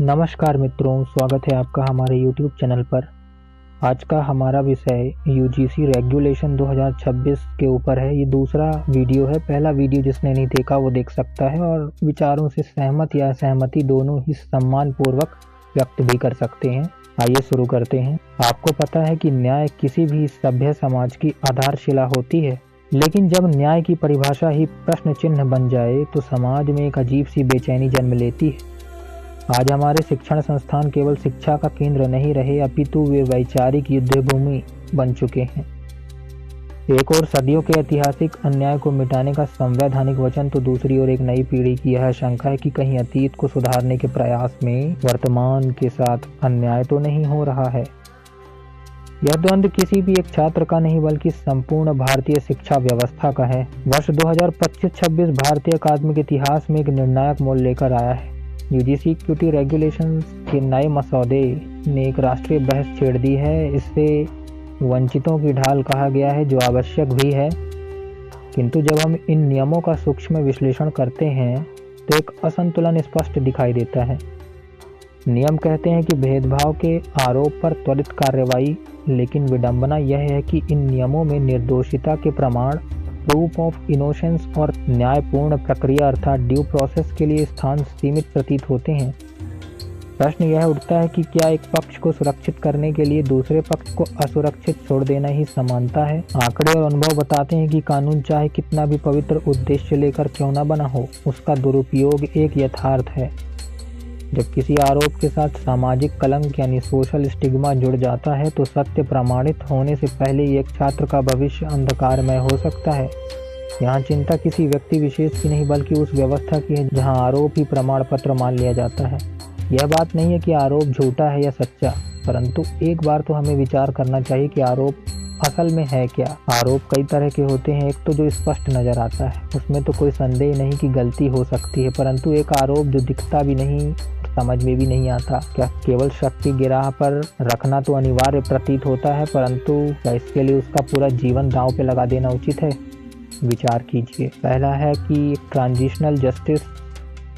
नमस्कार मित्रों, स्वागत है आपका हमारे YouTube चैनल पर। आज का हमारा विषय यूजीसी रेगुलेशन 2026 के ऊपर है। ये दूसरा वीडियो है। पहला वीडियो जिसने नहीं देखा वो देख सकता है और विचारों से सहमत या असहमति दोनों ही सम्मान पूर्वक व्यक्त भी कर सकते हैं। आइए शुरू करते हैं। आपको पता है कि न्याय किसी भी सभ्य समाज की आधारशिला होती है, लेकिन जब न्याय की परिभाषा ही प्रश्न चिन्ह बन जाए तो समाज में एक अजीब सी बेचैनी जन्म लेती है। आज हमारे शिक्षण संस्थान केवल शिक्षा का केंद्र नहीं रहे, अपितु वे वैचारिक युद्धभूमि बन चुके हैं। एक और सदियों के ऐतिहासिक अन्याय को मिटाने का संवैधानिक वचन, तो दूसरी ओर एक नई पीढ़ी की यह आशंका है कि कहीं अतीत को सुधारने के प्रयास में वर्तमान के साथ अन्याय तो नहीं हो रहा है। यह द्वंद्व किसी भी एक छात्र का नहीं बल्कि संपूर्ण भारतीय शिक्षा व्यवस्था का है। वर्ष 2025-26 भारतीय अकादमिक इतिहास में एक निर्णायक मोड़ लेकर आया है। यूजीसी क्यूटी रेगुलेशंस के नए मसौदे ने एक राष्ट्रीय बहस छेड़ दी है। इससे वंचितों की ढाल कहा गया है, जो आवश्यक भी है, किंतु जब हम इन नियमों का सूक्ष्म विश्लेषण करते हैं तो एक असंतुलन स्पष्ट दिखाई देता है। नियम कहते हैं कि भेदभाव के आरोप पर त्वरित कार्रवाई, लेकिन विडंबना यह है कि इन नियमों में निर्दोषिता के प्रमाण, प्रूफ ऑफ इनोसेंस और न्यायपूर्ण प्रक्रिया अर्थात ड्यू प्रोसेस के लिए स्थान सीमित प्रतीत होते हैं। प्रश्न यह उठता है कि क्या एक पक्ष को सुरक्षित करने के लिए दूसरे पक्ष को असुरक्षित छोड़ देना ही समानता है? आंकड़े और अनुभव बताते हैं कि कानून चाहे कितना भी पवित्र उद्देश्य लेकर क्यों न बना हो, उसका दुरुपयोग एक यथार्थ है। जब किसी आरोप के साथ सामाजिक कलंक यानी सोशल स्टिग्मा जुड़ जाता है तो सत्य प्रमाणित होने से पहले ही एक छात्र का भविष्य अंधकारमय हो सकता है। यहाँ चिंता किसी व्यक्ति विशेष की नहीं बल्कि उस व्यवस्था की है जहाँ आरोप ही प्रमाण पत्र मान लिया जाता है। यह बात नहीं है कि आरोप झूठा है या सच्चा, परंतु एक बार तो हमें विचार करना चाहिए कि आरोप असल में है क्या। आरोप कई तरह के होते हैं। एक तो जो स्पष्ट नजर आता है, उसमें तो कोई संदेह नहीं कि गलती हो सकती है, परंतु एक आरोप जो दिखता भी नहीं, समझ में भी नहीं आता। क्या केवल शक की गिराह पर रखना तो अनिवार्य प्रतीत होता है, परंतु क्या इसके लिए उसका पूरा जीवन दांव पे लगा देना उचित है? विचार कीजिए। पहला है कि ट्रांजिशनल जस्टिस।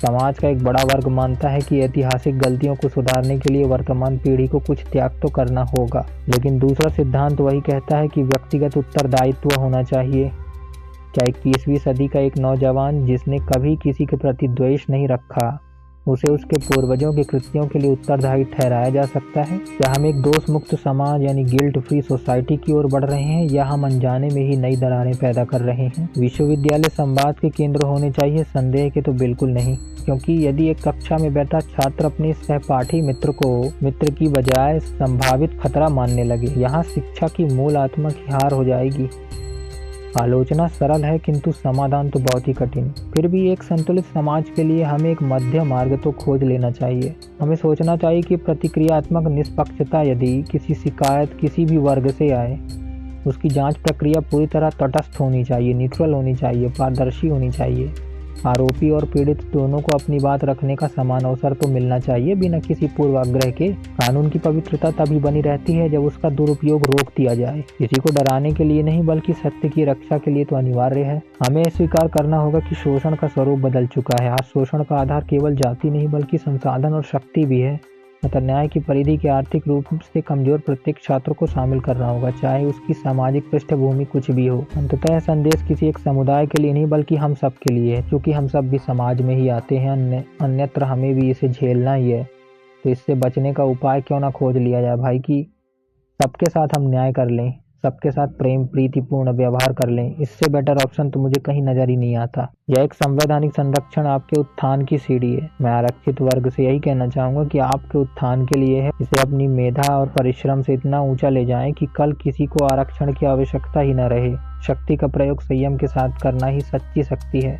समाज का एक बड़ा वर्ग मानता है कि ऐतिहासिक गलतियों को सुधारने के लिए वर्तमान पीढ़ी को कुछ त्याग तो करना होगा, लेकिन दूसरा सिद्धांत वही कहता है कि व्यक्तिगत उत्तरदायित्व होना चाहिए। क्या 21वीं सदी का एक नौजवान जिसने कभी किसी के प्रति द्वेष नहीं रखा, उसे उसके पूर्वजों के कृत्यों के लिए उत्तरदायी ठहराया जा सकता है? क्या हम एक दोष मुक्त समाज यानी गिल्ट फ्री सोसाइटी की ओर बढ़ रहे हैं, या हम अनजाने में ही नई दरारें पैदा कर रहे हैं? विश्वविद्यालय संवाद के केंद्र होने चाहिए? संदेह के तो बिल्कुल नहीं, क्योंकि यदि एक कक्षा में बैठा छात्र अपने सहपाठी मित्र को मित्र की बजाय संभावित खतरा मानने लगे, यहाँ शिक्षा की मूल आत्मा की हार हो जाएगी। आलोचना सरल है किंतु समाधान तो बहुत ही कठिन। फिर भी एक संतुलित समाज के लिए हमें एक मध्य मार्ग तो खोज लेना चाहिए। हमें सोचना चाहिए कि प्रतिक्रियात्मक निष्पक्षता, यदि किसी शिकायत किसी भी वर्ग से आए, उसकी जांच प्रक्रिया पूरी तरह तटस्थ होनी चाहिए, न्यूट्रल होनी चाहिए, पारदर्शी होनी चाहिए। आरोपी और पीड़ित दोनों को अपनी बात रखने का समान अवसर तो मिलना चाहिए, बिना किसी पूर्वाग्रह के। कानून की पवित्रता तभी बनी रहती है जब उसका दुरुपयोग रोक दिया जाए। किसी को डराने के लिए नहीं बल्कि सत्य की रक्षा के लिए तो अनिवार्य है। हमें स्वीकार करना होगा कि शोषण का स्वरूप बदल चुका है। आज शोषण का आधार केवल जाति नहीं बल्कि संसाधन और शक्ति भी है। अतः न्याय की परिधि के आर्थिक रूप से कमजोर प्रत्येक छात्र को शामिल करना होगा, चाहे उसकी सामाजिक पृष्ठभूमि कुछ भी हो। अंततः संदेश किसी एक समुदाय के लिए नहीं बल्कि हम सब के लिए है, क्योंकि हम सब भी समाज में ही आते हैं, अन्यत्र हमें भी इसे झेलना ही है। तो इससे बचने का उपाय क्यों ना खोज लिया जाए भाई, कि सबके साथ हम न्याय कर लें, सबके साथ प्रेम प्रीतिपूर्ण व्यवहार कर लें। इससे बेटर ऑप्शन तो मुझे कहीं नजर ही नहीं आता। यह एक संवैधानिक संरक्षण आपके उत्थान की सीढ़ी है। मैं आरक्षित वर्ग से यही कहना चाहूंगा कि आपके उत्थान के लिए है। इसे अपनी मेधा और परिश्रम से इतना ऊंचा ले जाएं कि कल किसी को आरक्षण की आवश्यकता ही न रहे। शक्ति का प्रयोग संयम के साथ करना ही सच्ची शक्ति है।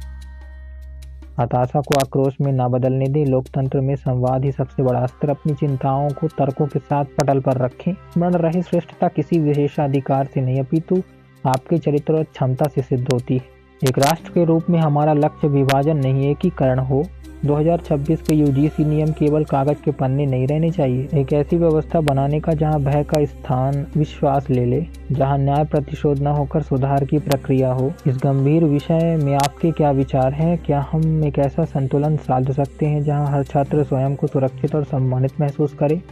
हताशा को आक्रोश में ना बदलने दें। लोकतंत्र में संवाद ही सबसे बड़ा अस्त्र। अपनी चिंताओं को तर्कों के साथ पटल पर रखें। स्मरण रहे, श्रेष्ठता किसी विशेषाधिकार से नहीं अपितु आपके चरित्र और क्षमता से सिद्ध होती है। एक राष्ट्र के रूप में हमारा लक्ष्य विभाजन नहीं एकीकरण हो। 2026 के यूजीसी नियम केवल कागज के पन्ने नहीं रहने चाहिए। एक ऐसी व्यवस्था बनाने का जहां भय का स्थान विश्वास ले ले, जहां न्याय प्रतिशोध न होकर सुधार की प्रक्रिया हो। इस गंभीर विषय में आपके क्या विचार हैं? क्या हम एक ऐसा संतुलन साध सकते हैं जहां हर छात्र स्वयं को सुरक्षित और सम्मानित महसूस करे?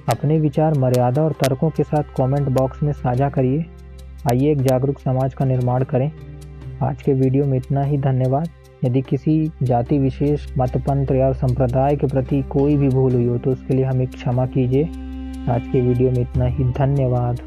अपने विचार मर्यादा और तर्कों के साथ कमेंट बॉक्स में साझा करिए। आइए एक जागरूक समाज का निर्माण करें। आज के वीडियो में इतना ही। धन्यवाद। यदि किसी जाति विशेष, मत, पंथ या संप्रदाय के प्रति कोई भी भूल हुई हो तो उसके लिए हमें क्षमा कीजिए। आज के वीडियो में इतना ही। धन्यवाद।